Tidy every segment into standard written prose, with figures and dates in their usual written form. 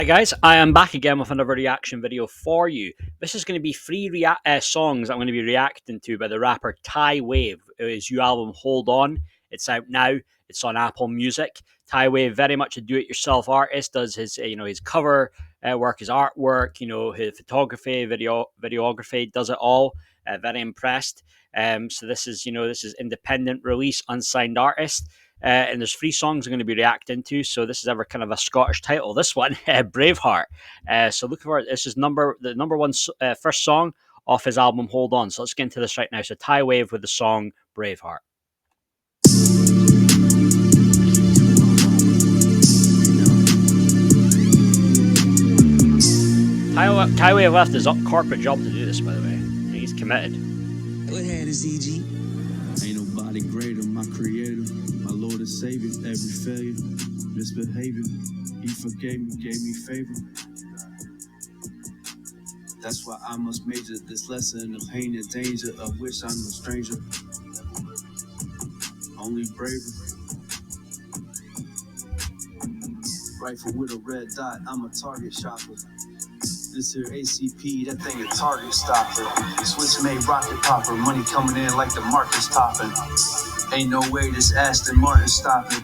Hi guys, I am back again with another reaction video for you. This is going to be three songs I'm going to be reacting to by the rapper Ty Wave. His new album Hold On. It's out now. It's on Apple Music. Ty Wave, very much a do-it-yourself artist. Does his his cover work, his artwork, his photography, videography. Does it all. Very impressed. So this is independent release, unsigned artist. And there's three songs I'm going to be reacting to. So this is ever kind of a Scottish title. This one, Braveheart. So look for it. This is the number one first song off his album Hold On. So let's get into this right now. So Ty Wave with the song Braveheart. Ty Wave left his corporate job to do this, by the way. He's committed. What had is EG? Ain't nobody greater, my creator, my Lord and Savior. Every failure, misbehavior, He forgave me, gave me favor. That's why I must major this lesson of pain and danger, of which I'm no stranger. Only braver. Rifle with a red dot, I'm a target shopper. This here ACP, that thing a target stopper. Switch made rocket popper, money coming in like the market's topping. Ain't no way this Aston Martin stopping.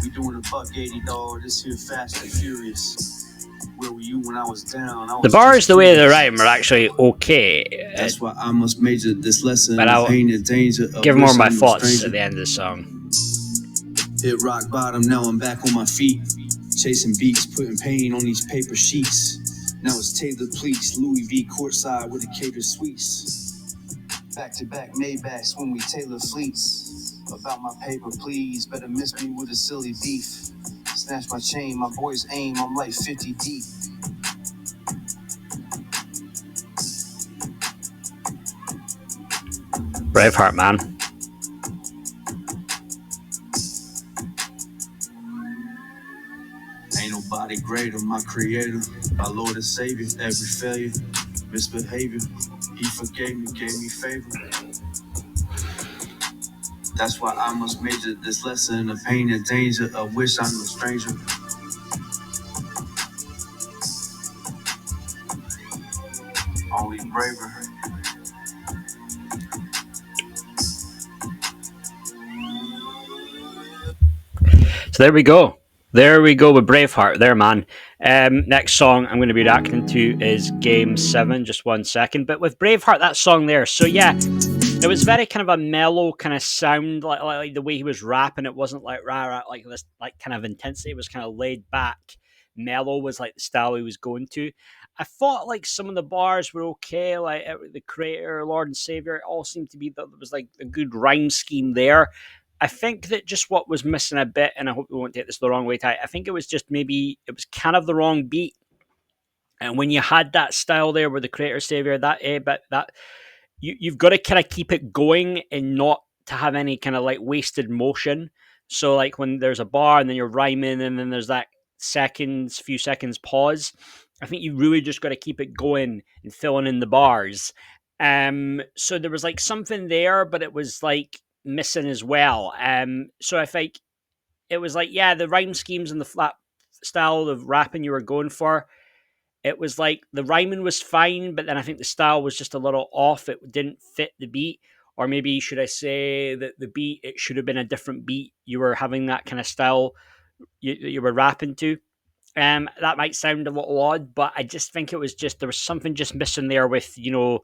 We doing a buck 80, dog. This here fast and furious. Where were you when I was down? The bars, the way they rhyme, are actually okay. That's why I must major this lesson. But I'll pain and danger. Give more of my thoughts at the end of the song. Hit rock bottom, now I'm back on my feet. Chasing beats, putting pain on these paper sheets. Now it's Taylor Pleats, Louis V courtside with a catered suites. Back to back Maybachs when we tailor fleets. About my paper, please, better miss me with a silly beef. Snatch my chain, my boys aim, I'm like 50 deep. Braveheart, man. Ain't nobody greater, my creator, my Lord and Savior. Every failure, misbehavior, He forgave me, gave me favor. That's why I must major this lesson of pain and danger, of which I'm no stranger. Only braver. So there we go. There we go with Braveheart there, man. Next song I'm going to be reacting to is Game 7. Just 1 second. But with Braveheart, that song there. So yeah, it was very kind of a mellow kind of sound, like the way he was rapping. It wasn't like rah, like this like kind of intensity. It was kind of laid back. Mellow was like the style he was going to. I thought like some of the bars were okay, like the Creator, Lord and Savior. It all seemed to be that there was like a good rhyme scheme there. I think that just what was missing a bit, and I hope we won't take this the wrong way, Ty. I think it was just maybe it was kind of the wrong beat. And when you had that style there with the Creator Savior, that but that you've got to kind of keep it going and not to have any kind of like wasted motion. So like when there's a bar and then you're rhyming and then there's that few seconds pause. I think you really just got to keep it going and filling in the bars. So there was like something there, but it was like missing as well. So I think it was like, yeah, the rhyme schemes and the flat style of rapping you were going for, it was like the rhyming was fine, but then I think the style was just a little off. It didn't fit the beat. Or maybe should I say that the beat, it should have been a different beat. You were having that kind of style you were rapping to. That might sound a little odd, but I just think it was just, there was something just missing there with, you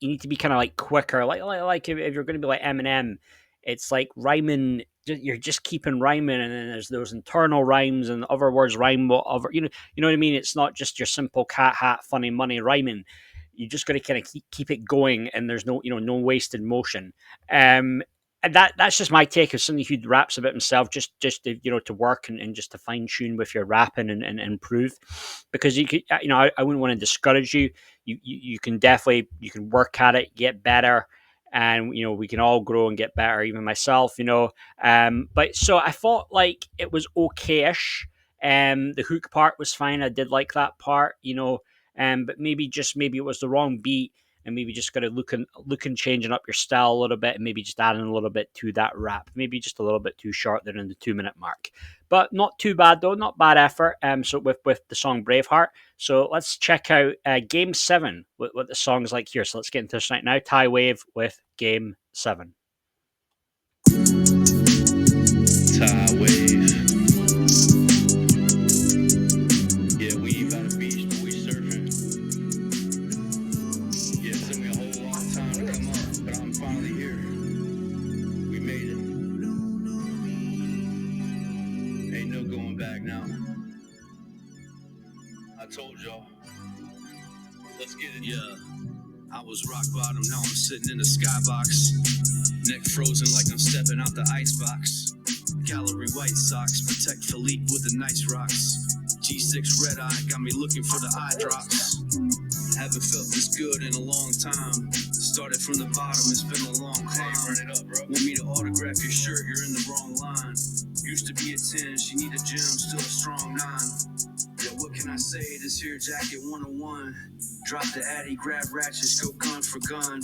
need to be kind of like quicker. Like if you're going to be like Eminem, it's like rhyming. You're just keeping rhyming, and then there's those internal rhymes and other words rhyme. Other, you know what I mean. It's not just your simple cat hat funny money rhyming. You just got to kind of keep it going, and there's no no wasted motion. And that's just my take as somebody who raps a bit himself, just to, to work and just to fine tune with your rapping and improve, because you could, I wouldn't want to discourage you. You can definitely, you can work at it, get better, and we can all grow and get better, even myself. But so I thought like it was okay-ish. The hook part was fine. I did like that part. But maybe it was the wrong beat. and maybe just got to look and changing up your style a little bit, and maybe just adding a little bit to that rap. Maybe just a little bit too short there in the 2 minute mark, but not too bad though, not bad effort. So with the song Braveheart. So let's check out Game 7, what the song's like here. So let's get into this right now. Thai Wave with Game 7. Thai wave. Yeah, we ain't by the beach, but we surfing. Yeah, it took me a whole long time to come up, but I'm finally here. We made it. Ain't no going back now. I told y'all. Let's get it. Yeah. I was rock bottom, now I'm sitting in the skybox. Neck frozen like I'm stepping out the icebox. Gallery White Sox, protect Philippe with the nice rocks. G6 red eye, got me looking for the eye drops. Haven't felt this good in a long time. Started from the bottom, it's been a long climb. Run it up, bro. Want me to autograph your shirt, you're in the wrong line. Used to be a 10, she need a gym, still a strong 9. Yeah, what can I say? This here jacket 101. Drop the Addy, grab ratchets, go gun for gun.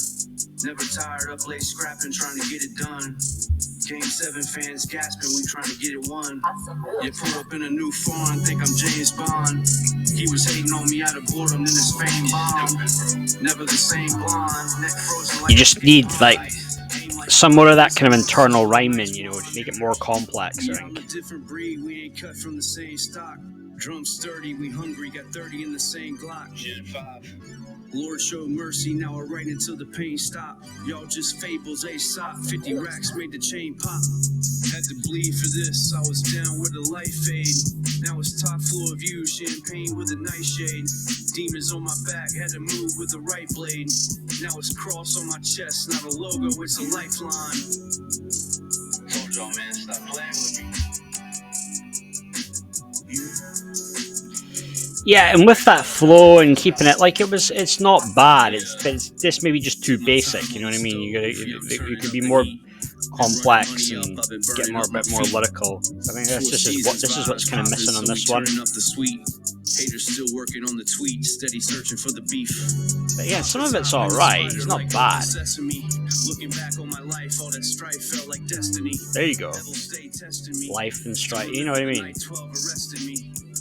Never tired up late scrapping, trying to get it done. Game 7 fans gasping, we trying to get it won. You pull up in a new foreign, think I'm James Bond. He was hating on me out of boredom, then his fame bombed. Never the same blonde, neck frozen like You just need like some more of that kind of internal rhyming, you know, to make it more complex. I I'm think. a different breed, we ain't cut from the same stock. Drum sturdy, we hungry, got 30 in the same Glock. Gen 5. Lord show mercy, now I write until the pain stop. Y'all just fables, A-Sop, 50 racks made the chain pop. Had to bleed for this, I was down where the light fade. Now it's top floor view, champagne with a night shade. Demons on my back, had to move with the right blade. Now it's cross on my chest, not a logo, it's a lifeline. Told y'all, man, stop playing with me. Yeah, and with that flow and keeping it like it's not bad. It's just maybe just too basic. You know what I mean? You could be more complex and get a bit more lyrical. I think this is what's kind of missing on this one. Haters still working on the tweet, steady searching for the beef. But yeah, some of it's all right. It's not bad. Looking back on my life, all that strife felt like destiny. There you go. Life and strife. You know what I mean?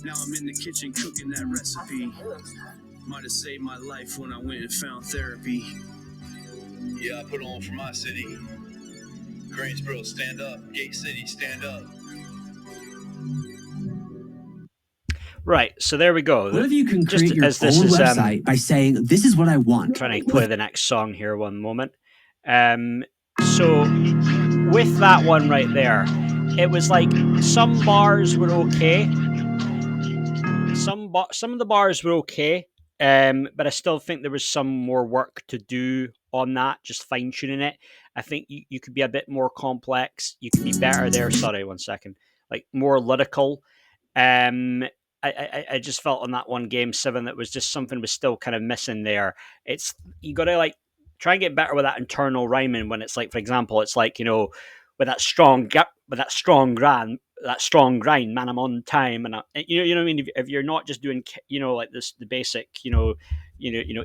Now I'm in the kitchen cooking that recipe. Might have saved my life when I went and found therapy. Yeah, I put on for my city. Greensboro, stand up. Gate City, stand up. Right, so there we go. What if you can create your own website by saying, this is what I want? Trying to play the next song here one moment. So with that one right there, it was like some bars were okay. Some of the bars were okay, but I still think there was some more work to do on that, just fine-tuning it. I think you could be a bit more complex. You could be better there. Sorry, 1 second. Like more lyrical. I just felt on that one Game 7 that was just something was still kind of missing there. It's you got to like try and get better with that internal rhyming when it's like, for example, it's like, you know, with that strong grind, man, I'm on time, and you know what I mean. If you're not just doing, you know, like this, the basic, you know,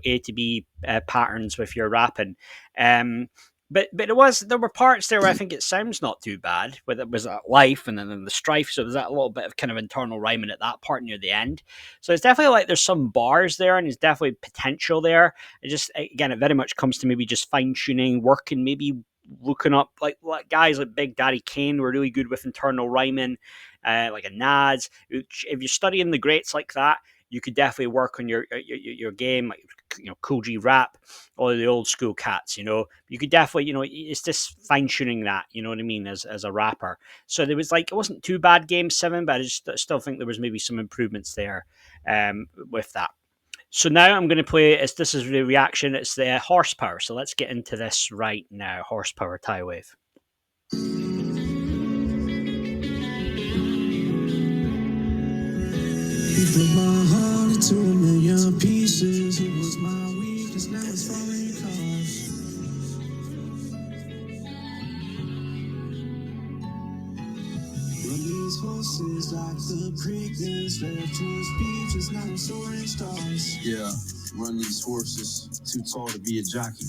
A to B patterns with your rapping, but there were parts there where I think it sounds not too bad. Where it was that life and then the strife, so there's that little bit of kind of internal rhyming at that part near the end. So it's definitely like there's some bars there, and there's definitely potential there. It just, again, it very much comes to maybe just fine tuning, working, maybe looking up like guys like Big Daddy Kane were really good with internal rhyming, like a Nads. If you're studying the greats like that, you could definitely work on your game, like, you know, Kool G Rap, all of the old school cats. You know, you could definitely, you know, it's just fine tuning that. You know what I mean, as a rapper. So there was like, it wasn't too bad Game 7, but I still think there was maybe some improvements there with that. So now I'm going to play, this is the reaction, it's the Horsepower. So let's get into this right now. Horsepower Thai Wave. He broke my heart into a million pieces. It was my weakness, now it's falling cars. Run these horses like the Preakness, left to his beaches, now we're soaring stars. Yeah, run these horses, too tall to be a jockey.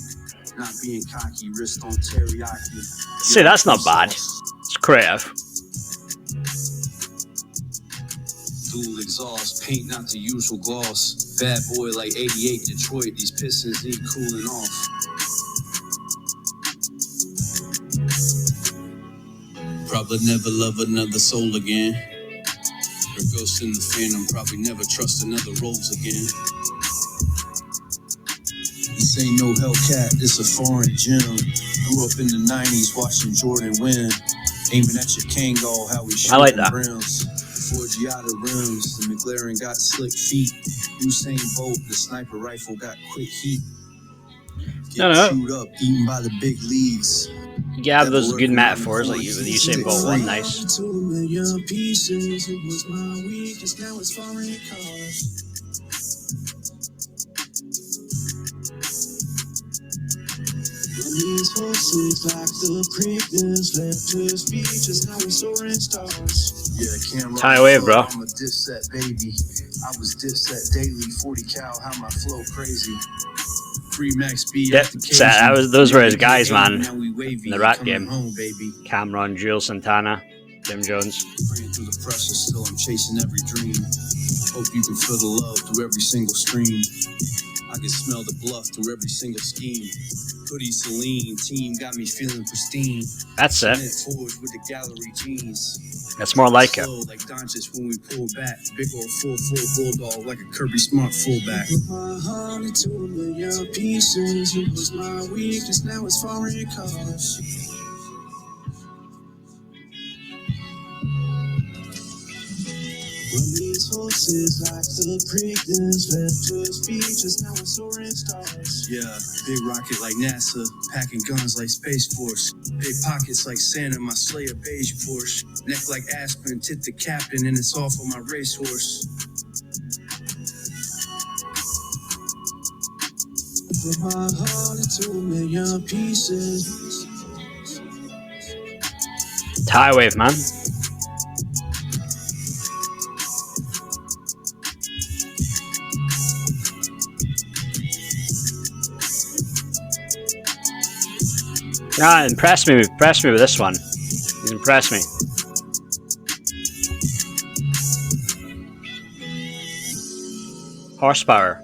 Not being cocky, wrist on teriyaki. See, that's not bad. It's creative. Dual exhaust, paint not the usual gloss. Bad boy like 88 Detroit, these Pistons need cooling off. Probably never love another soul again. Or ghost in the phantom, probably never trust another rose again. This ain't no Hellcat, this a foreign gym. Grew up in the 90s watching Jordan win. Aiming at your Kangol, how we I like shooting that. brims. Before Giada rims, the McLaren got slick feet. Usain Bolt, the sniper rifle got quick heat. Get No. chewed up, eaten by the big leagues. You have those good metaphors like you with Usain Bolt one. Nice. 2 million pieces, it was my weakness, now it's foreign cars. These horses like the Preakness, left to his beaches, now we're soaring stars. Yeah, Cam Tie away, bro. I'm a dipset baby. I was dipset daily, 40 cal, how my flow crazy. Free Max B. Dipset, those were his guys, man. Now we wavy, In the rap coming game. home, baby. Cameron, Jules Santana, Jim Jones. Praying through the pressure, still I'm chasing every dream. Hope you can feel the love through every single stream. I can smell the bluff through every single scheme. Hoodie Celine, team got me feeling pristine. That's it. Cement forged with the gallery jeans. That's more like it. Slow like Doncic when we pull back. Big old 4-4 bulldog like a Kirby Smart fullback. Put my heart into a million pieces, it was my weakness, now it's foreign cars. Run these horses like the Preakness, left to his beaches, now we're soaring stars. Yeah, big rocket like NASA, packing guns like Space Force. Big pockets like Santa, my Slayer beige Porsche. Neck like Aspen, tip the captain, and it's off on my racehorse. Put my heart into a million pieces. Tie wave, man. Yeah, impressed me with this one. He's impressed me. Horsepower.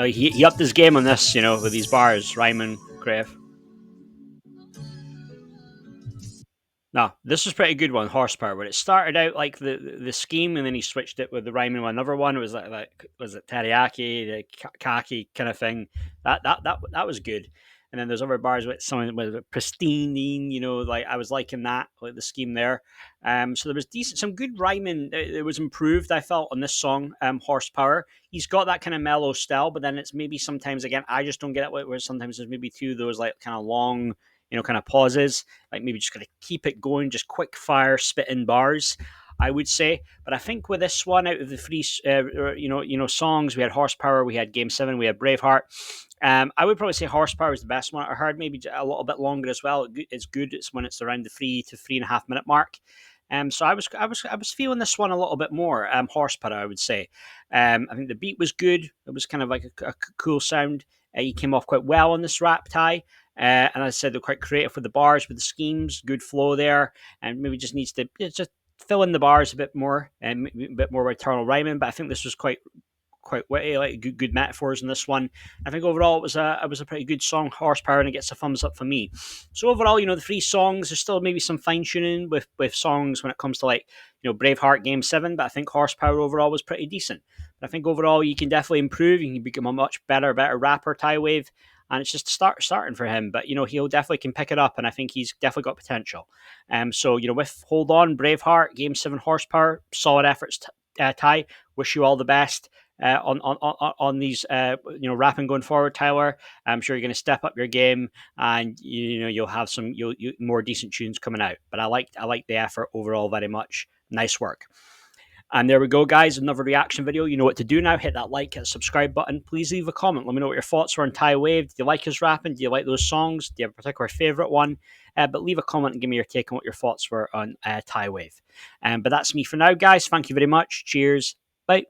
He upped his game on this, with these bars, Ryman, Crave. No, this was pretty good one, Horsepower. But it started out like the scheme, and then he switched it with the Ryman with another one. It was like was it teriyaki, the khaki kind of thing. That was good. And then there's other bars with something with pristine, like I was liking that, like the scheme there. So there was some good rhyming. It was improved, I felt, on this song, Horsepower. He's got that kind of mellow style, but then it's maybe sometimes, again, I just don't get it, where sometimes there's maybe two of those like kind of long, kind of pauses, like maybe just gotta keep it going, just quick fire, spit in bars, I would say. But I think with this one, out of the three, songs, we had Horsepower, we had Game 7, we had Braveheart. I would probably say Horsepower is the best one. I heard maybe a little bit longer as well. It's good. It's when it's around the 3 to 3.5 minute mark. So I was feeling this one a little bit more. Horsepower, I would say. I think the beat was good. It was kind of like a cool sound. He came off quite well on this rap tie. And as I said, they're quite creative with the bars, with the schemes, good flow there, and maybe just needs to just fill in the bars a bit more, and a bit more eternal rhyming. But I think this was quite witty, like good metaphors in this one. I think overall it was a pretty good song, Horsepower, and it gets a thumbs up for me. So overall, the three songs, there's still maybe some fine tuning with songs when it comes to like Braveheart, Game 7, but I think Horsepower overall was pretty decent. But I think overall you can definitely improve. You can become a much better rapper, Ty Wave. And it's just starting for him, but he'll definitely can pick it up, and I think he's definitely got potential. So with Hold On, Braveheart, Game 7, Horsepower, solid efforts, Ty. Wish you all the best on these rapping going forward, Tyler. I'm sure you're going to step up your game, and you'll have some more decent tunes coming out. But I like the effort overall very much. Nice work. And there we go, guys. Another reaction video. You know what to do now. Hit that like, hit the subscribe button. Please leave a comment. Let me know what your thoughts were on Ty Wave. Do you like his rapping? Do you like those songs? Do you have a particular favorite one? But leave a comment and give me your take on what your thoughts were on Ty Wave. But that's me for now, guys. Thank you very much. Cheers. Bye.